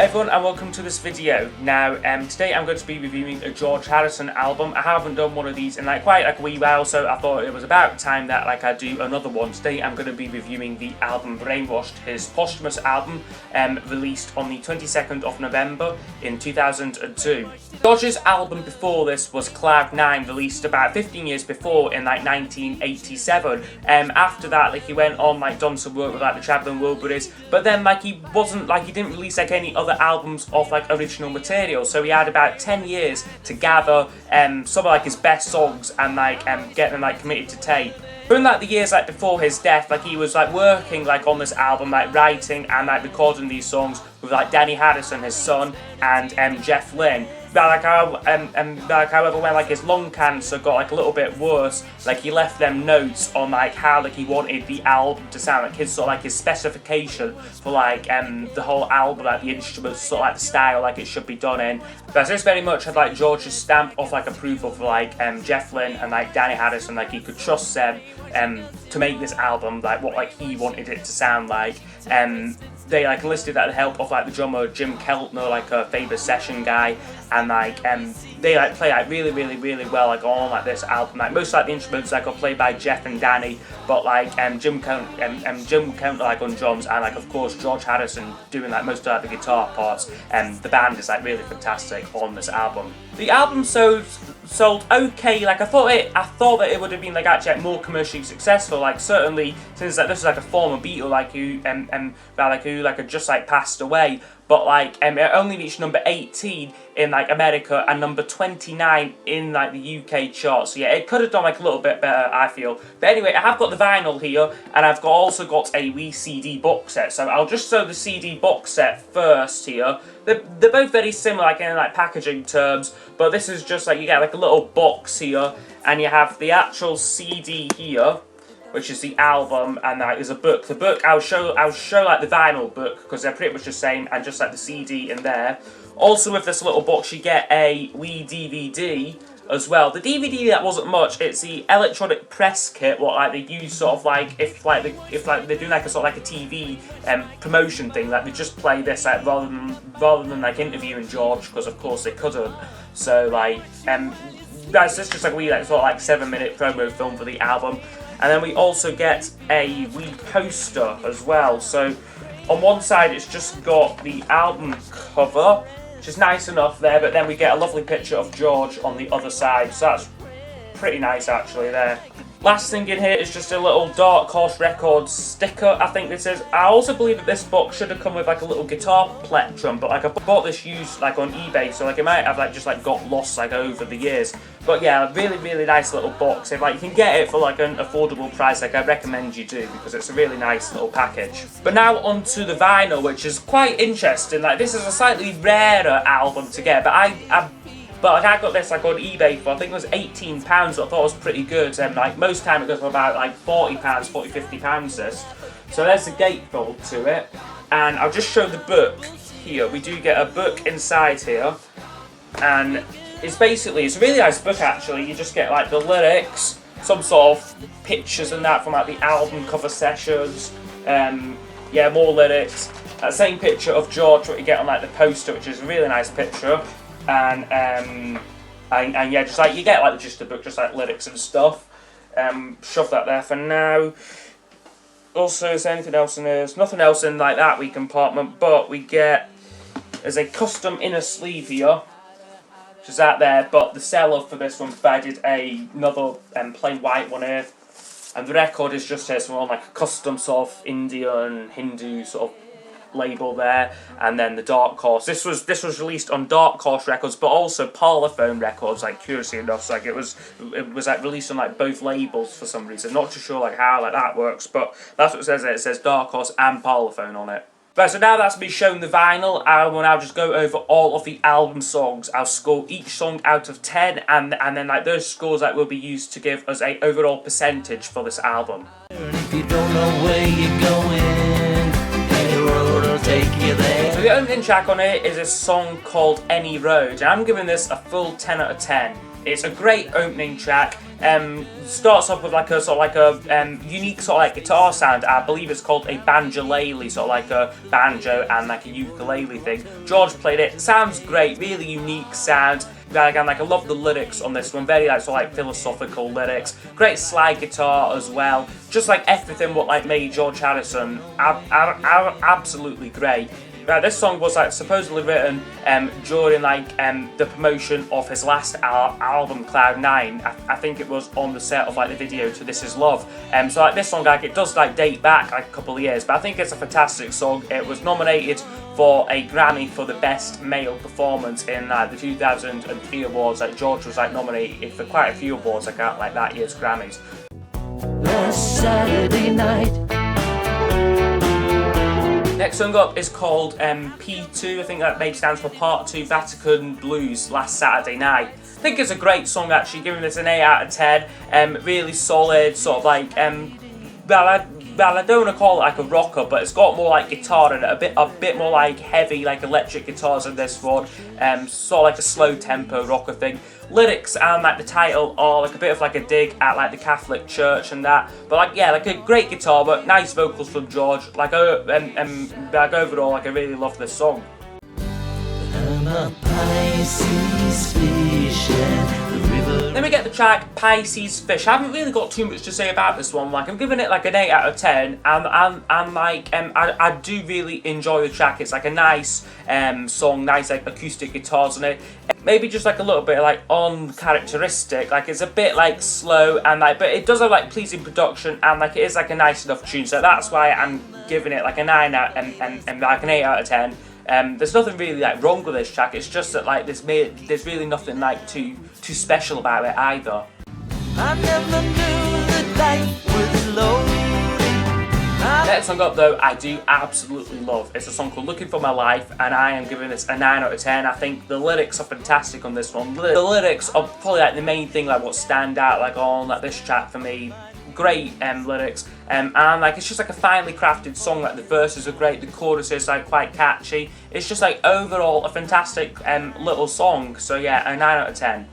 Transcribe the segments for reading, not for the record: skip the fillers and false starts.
everyone and welcome to this video. Now today I'm going to be reviewing a George Harrison album. I haven't done one of these in quite a wee while, so I thought it was about time that I do another one. Today I'm going to be reviewing the album Brainwashed, his posthumous album released on the 22nd of November in 2002. George's album before this was Cloud 9, released about 15 years before in 1987. After that he went on done some work with the Traveling Wilburys, but then he didn't release any other albums of original material, so he had about 10 years to gather some of his best songs and get them committed to tape. During the years before his death, he was working on this album, writing and recording these songs with Danny Harrison, his son, and Jeff Lynne. However, when his lung cancer got a little bit worse, he left them notes on how he wanted the album to sound, his his specification for the whole album, the instruments, the style it should be done in. But this very much had George's stamp of approval for Jeff Lynne and Danny Harrison. He could trust them to make this album what he wanted it to sound like. They enlisted the help of the drummer Jim Keltner, a famous session guy, and they play really well on this album. Most the instruments are played by Jeff and Danny, but Jim Keltner on drums, and of course George Harrison doing most of the guitar parts. The band is really fantastic on this album. The album sold okay. I thought that it would have been actually more commercially successful. Certainly since this is a former Beatle who had just passed away. But it only reached number 18 in America and number 29 in the UK chart. So yeah, it could have done a little bit better, I feel. But anyway, I have got the vinyl here, and I've also got a wee CD box set. So I'll just show the CD box set first here. They're both very similar in packaging terms, but this is just you get a little box here, and you have the actual CD here, which is the album, and that is a book. The book I'll show the vinyl book because they're pretty much the same, and just the CD in there. Also with this little box you get a wee DVD as well. The DVD, that wasn't much. It's the electronic press kit, what they use if they're doing a a TV promotion thing, they just play this rather than interviewing George, because of course they couldn't. So that's just a wee 7-minute promo film for the album. And then we also get a wee poster as well. So on one side it's just got the album cover, which is nice enough there, but then we get a lovely picture of George on the other side. So that's pretty nice actually there. Last thing in here is just a little Dark Horse Records sticker, I think this is. I also believe that this box should have come with a little guitar plectrum, but I bought this used on eBay, so it might have just got lost over the years. But yeah, really nice little box. If you can get it for an affordable price, I recommend you do, because it's a really nice little package. But now onto the vinyl, which is quite interesting. This is a slightly rarer album to get, but I got this on eBay for, I think it was £18, so I thought it was pretty good. Most time it goes for about £40, £50 this. So there's the gatefold to it. And I'll just show the book here. We do get a book inside here. And it's a really nice book actually. You just get the lyrics, some sort of pictures and that from the album cover sessions. Yeah, more lyrics. That same picture of George, what you get on the poster, which is a really nice picture. And yeah, just you get the gist of the book, just lyrics and stuff. Shove that there for now. Also, is there anything else in there? There's nothing else in that wee compartment, but we get, there's a custom inner sleeve here, which is that there, but the seller for this one provided another plain white one here, and the record is just here, so on a custom sort of Indian, Hindu sort of label there. And then the Dark Horse, this was released on Dark Horse Records, but also Parlophone Records, curiously enough. So it was released on both labels for some reason. Not too sure how that works, but that's what it says there. It says Dark Horse and Parlophone on it. Right, so now that's me showing the vinyl, I will now just go over all of the album songs. I'll score each song out of 10, and then those scores will be used to give us a overall percentage for this album. If you don't know where you're going, any road will take you there. So the opening track on it is a song called Any Road, and I'm giving this a full 10 out of 10. It's a great opening track. Starts off with like a sort of like a unique sort of like guitar sound. I believe it's called a banjolele, sort of like a banjo and like a ukulele thing. George played it. Sounds great, really unique sound. Again, like I love the lyrics on this one. Very like sort of like philosophical lyrics. Great slide guitar as well. Just like everything what like made George Harrison absolutely great. This song was like supposedly written during like the promotion of his last album Cloud 9. I think it was on the set of like the video to This Is Love. So like this song, like it does like date back like a couple of years, but I think it's a fantastic song. It was nominated for a Grammy for the best male performance in the 2003 awards. Like George was like nominated for quite a few awards like at like that year's Grammys. Last Saturday night. Next song up is called P2. I think that maybe stands for Part 2 Vatican Blues, Last Saturday Night. I think it's a great song actually, giving this an 8 out of 10. Really solid, sort of like, I don't want to call it like a rocker, but it's got more like guitar in it, a bit more like heavy, like electric guitars in this one. Sort of like a slow tempo rocker thing. Lyrics and like the title are like a bit of like a dig at like the Catholic Church and that, but like yeah, like a great guitar, but nice vocals from George. Like like overall, like I really love this song. I'm a Pisces fish and the river. Then we get the track Pisces Fish. I haven't really got too much to say about this one. Like I'm giving it like an 8 out of 10, and like I do really enjoy the track. It's like a nice song, nice like acoustic guitars in it. Maybe just like a little bit like uncharacteristic. Like it's a bit like slow and like, but it does have like pleasing production and like it is like a nice enough tune. So that's why I'm giving it like a 9 out and like an 8 out of 10. There's nothing really like wrong with this track. It's just that like there's really nothing like too special about it either. I never knew that life was loaded. Next song up though, I do absolutely love. It's a song called Looking For My Life, and I am giving this a 9 out of 10. I think the lyrics are fantastic on this one. The lyrics are probably like the main thing, like what stand out like on like this track for me. Great lyrics, and like it's just like a finely crafted song. Like the verses are great, the chorus is like quite catchy. It's just like overall a fantastic little song. So yeah, a 9 out of 10.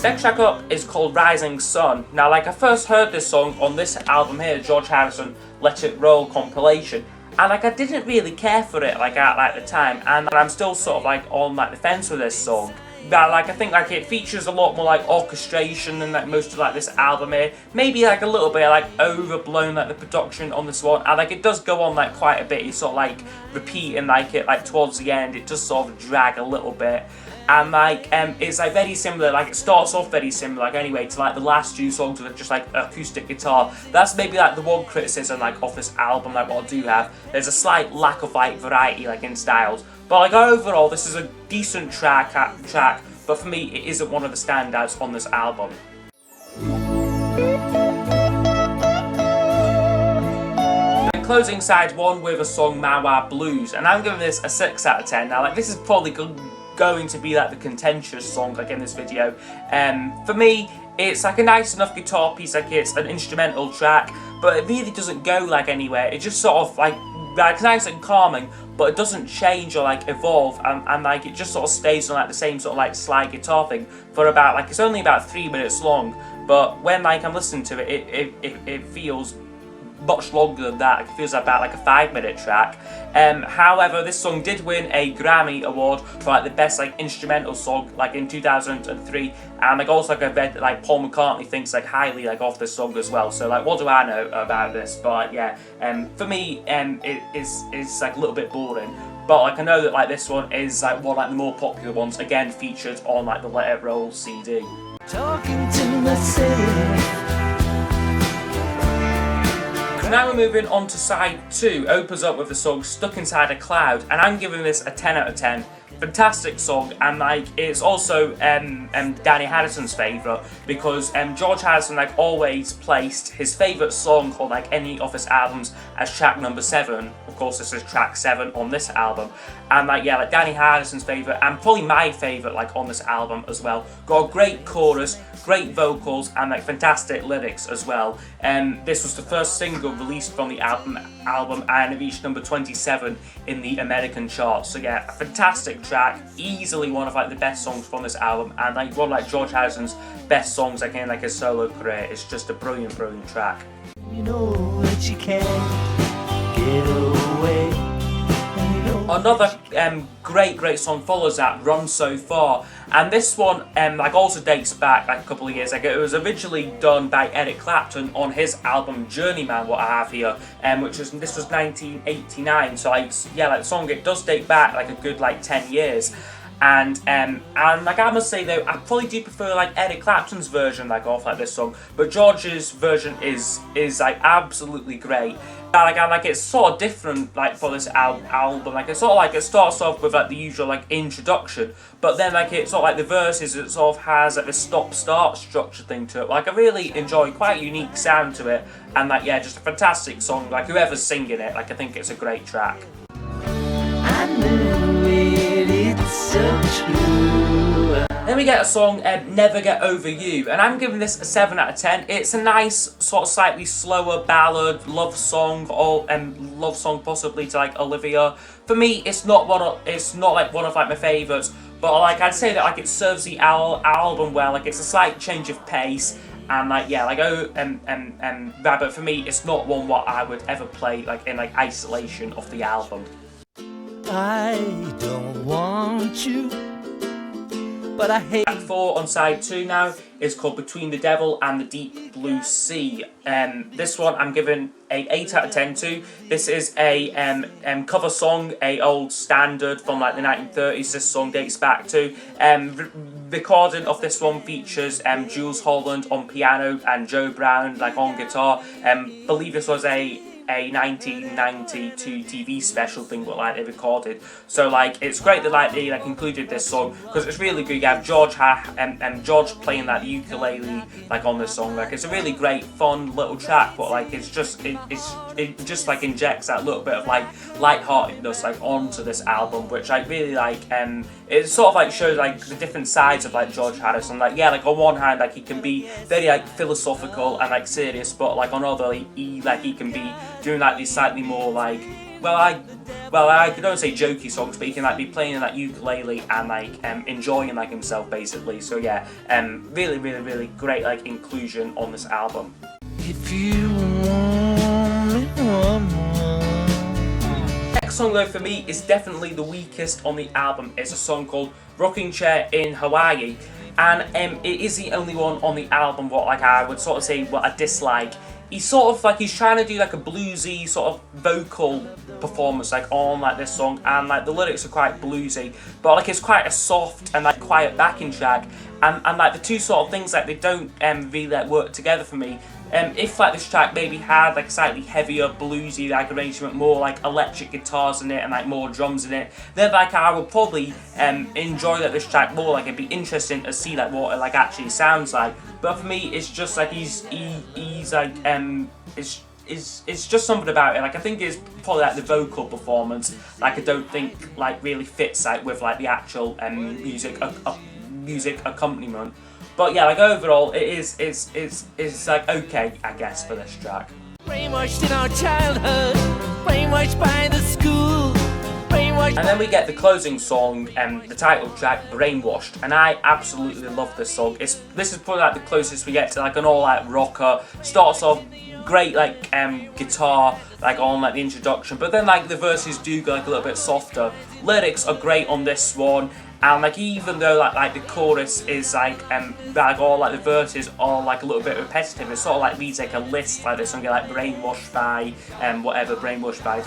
Next track up is called Rising Sun. Now like I first heard this song on this album here, George Harrison Let It Roll compilation, and like I didn't really care for it like at like the time, and I'm still sort of like on like the fence with this song. But like I think like it features a lot more like orchestration than like most of like this album here. Maybe like a little bit like overblown like the production on this one, and like it does go on like quite a bit. You sort of like repeating like it like towards the end. It does sort of drag a little bit. And like it's like very similar, like it starts off very similar like anyway to like the last two songs with just like acoustic guitar. That's maybe like the one criticism like of this album, like what I do have. There's a slight lack of like variety like in styles, but like overall this is a decent track, but for me it isn't one of the standouts on this album. And closing side one with a song Marwa Blues, and I'm giving this a 6 out of 10. Now like this is probably going to be like the contentious song like in this video. For me it's like a nice enough guitar piece, like it's an instrumental track, but it really doesn't go like anywhere. It just sort of like nice and calming, but it doesn't change or like evolve, and like it just sort of stays on like the same sort of like slide guitar thing for about like, it's only about 3 minutes long, but when like I'm listening to it, it feels much longer than that. It feels about like a 5-minute track. However, this song did win a Grammy award for like the best like instrumental song like in 2003, and like also like I read that like Paul McCartney thinks like highly like of this song as well. So like what do I know about this? But yeah, for me it is like a little bit boring. But like I know that like this one is like one of like the more popular ones, again featured on like the Let It Roll CD. Talking to myself. Now we're moving on to side 2. Opens up with the song Stuck Inside a Cloud, and I'm giving this a 10 out of 10. fantastic song, and like it's also Danny Harrison's favourite, because George Harrison like always placed his favourite song on like any of his albums as track number 7. Of course, this is track 7 on this album, and like yeah, like Danny Harrison's favourite and probably my favourite like on this album as well. Got a great chorus, great vocals, and like fantastic lyrics as well. This was the first single released from the album, and it reached number 27 in the American charts. So yeah, a fantastic track, easily one of like the best songs from this album, and like one of like George Harrison's best songs like in like his solo career. It's just a brilliant track. You know that you can't get away. Another great song follows that, Run So Far, and this one like also dates back like a couple of years ago. It was originally done by Eric Clapton on his album Journeyman, what I have here, this was 1989. So like yeah, like the song, it does date back like a good like 10 years. And like I must say though, I probably do prefer like Eric Clapton's version like of like this song, but George's version is like absolutely great. Like it's sort of different like for this album. Like it's sort of like it starts off with like the usual like introduction, but then like it's sort of like the verses, it sort of has like this stop-start structure thing to it. Like I really enjoy, quite a unique sound to it, and like yeah, just a fantastic song. Like whoever's singing it, like I think it's a great track. I knew it, it's so true. Then we get a song, Never Get Over You, and I'm giving this a 7 out of 10. It's a nice, sort of slightly slower ballad, love song, or love song possibly to like Olivia. For me, it's not like one of like my favourites, but like I'd say that like it serves the album well. Like it's a slight change of pace, and like yeah, like but for me, it's not one what I would ever play like in like isolation of the album. I don't want you, but I hate. Track 4 on side 2 now is called Between the Devil and the Deep Blue Sea. This one I'm giving a 8 out of 10 to. This is a cover song, a old standard from like the 1930s. This song dates back to. Recording of this one features Jules Holland on piano and Joe Brown like on guitar. Believe this was a 1992 TV special thing what like they recorded. So like it's great that like they like included this song, because it's really good. You have George George playing that ukulele like on this song. Like it's a really great fun little track, but like it just like injects that little bit of like lightheartedness like onto this album, which I really like. It sort of like shows like the different sides of like George Harrison. Like yeah, like on one hand like he can be very like philosophical and like serious, but like on other he can be doing like these slightly more like I could don't say jokey songs, but he can like be playing that ukulele and like enjoying like himself basically. So yeah, really great like inclusion on this album. If you want me one more. Next song though for me is definitely the weakest on the album. It's a song called Rocking Chair in Hawaii, and it is the only one on the album what like I would sort of say what I dislike. He's sort of like he's trying to do like a bluesy sort of vocal performance like on like this song, and like the lyrics are quite bluesy, but like it's quite a soft and like quiet backing track, and like the two sort of things like they don't really like work together for me. If like this track maybe had like slightly heavier bluesy like arrangement, more like electric guitars in it and like more drums in it, then like I would probably enjoy like this track more. Like it'd be interesting to see like what it like actually sounds like. But for me, it's just like he's like it's just something about it. Like I think it's probably like the vocal performance. Like I don't think like really fits like with like the actual music accompaniment. But yeah, like overall, it's like okay, I guess, for this track. Brainwashed in our childhood, brainwashed by the school, brainwashed. And then we get the closing song, the title track, Brainwashed, and I absolutely love this song. This is probably like the closest we get to like an all-out rocker. Starts off great like guitar like on like the introduction, but then like the verses do go like a little bit softer. Lyrics are great on this one. And like even though like the chorus is like all like the verses are like a little bit repetitive, it sort of like reads like a list like this song like Brainwashed by whatever, Brainwashed by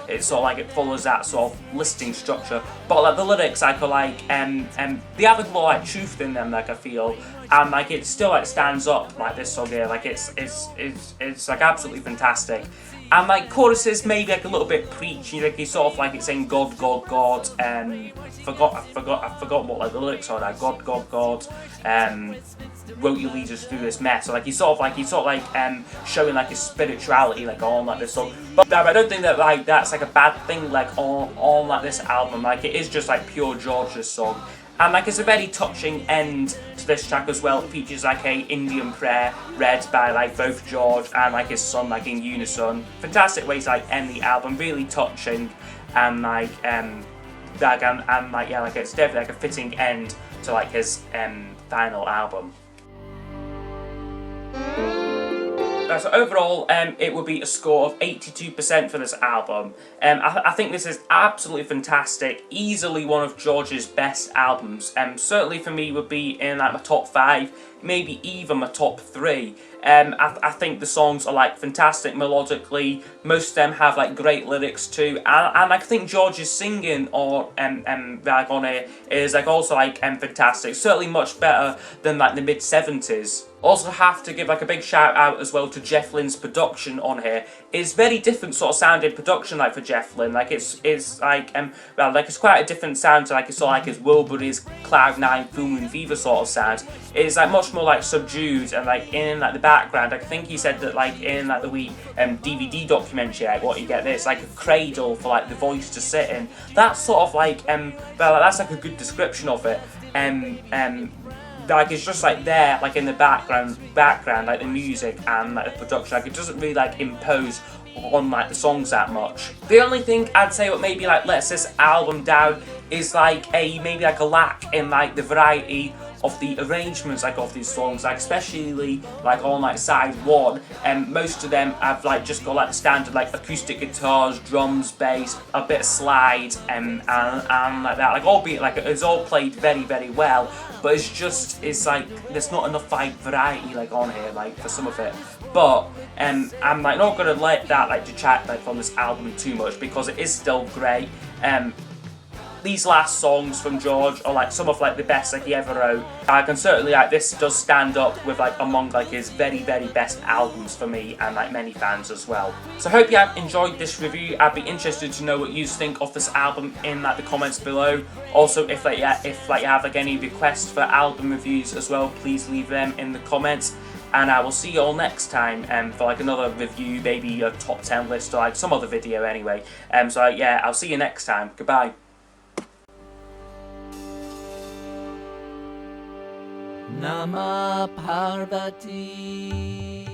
it's sort of like it follows that sort of listing structure. But like the lyrics like are like they have a lot like truth in them, like I feel, and like it still like stands up like this song here. Like it's like absolutely fantastic. And like choruses maybe like a little bit preachy, like he's sort of like it's saying God, God, God, I forgot what like the lyrics are now. God, God, God, won't you lead us through this mess? So like he's sort of like showing like his spirituality like on like this song. But I don't think that like that's like a bad thing like on like this album. Like it is just like pure George's song. And like it's a very touching end to this track as well. It features like a Indian prayer read by like both George and like his son like in unison. Fantastic way to like end the album, really touching, and like and like yeah, like it's definitely like a fitting end to like his final album. So overall, it would be a score of 82% for this album. I think this is absolutely fantastic, easily one of George's best albums. Certainly for me would be in like my top 5, maybe even my top 3. I think the songs are like fantastic melodically. Most of them have like great lyrics too, and I think George's singing or like on it is like also like fantastic. Certainly much better than like the mid 70s. Also have to give like a big shout out as well to Jeff Lynne's production on here. It's very different sort of sounding production like for Jeff Lynne. Like it's like well like it's quite a different sound to like it's sort of like his Wilburys, Cloud 9, Full Moon Fever sort of sound. It's like much more like subdued and like in like the background. I think he said that like in like the wee DVD documentary, like what you get this like a cradle for like the voice to sit in. That's sort of like well that's like a good description of it. Like it's just like there, like in the background, like the music and like the production. Like it doesn't really like impose on like the songs that much. The only thing I'd say what maybe like lets this album down is like maybe like a lack in like the variety of the arrangements like of these songs, like especially like on like side 1, and most of them have like just got like the standard like acoustic guitars, drums, bass, a bit of slide, and like that, like albeit like it's all played very very well, but it's like there's not enough like variety like on here like for some of it. But I'm like not gonna let that like detract like from this album too much because it is still great. These last songs from George are like some of like the best like he ever wrote. I can certainly like this does stand up with like among like his very very best albums for me and like many fans as well. So I hope you have enjoyed this review. I'd be interested to know what you think of this album in like the comments below. Also if you have like any requests for album reviews as well, please leave them in the comments. And I will see you all next time for like another review, maybe a top 10 list or like some other video anyway. So yeah, I'll see you next time. Goodbye. Nama Parvati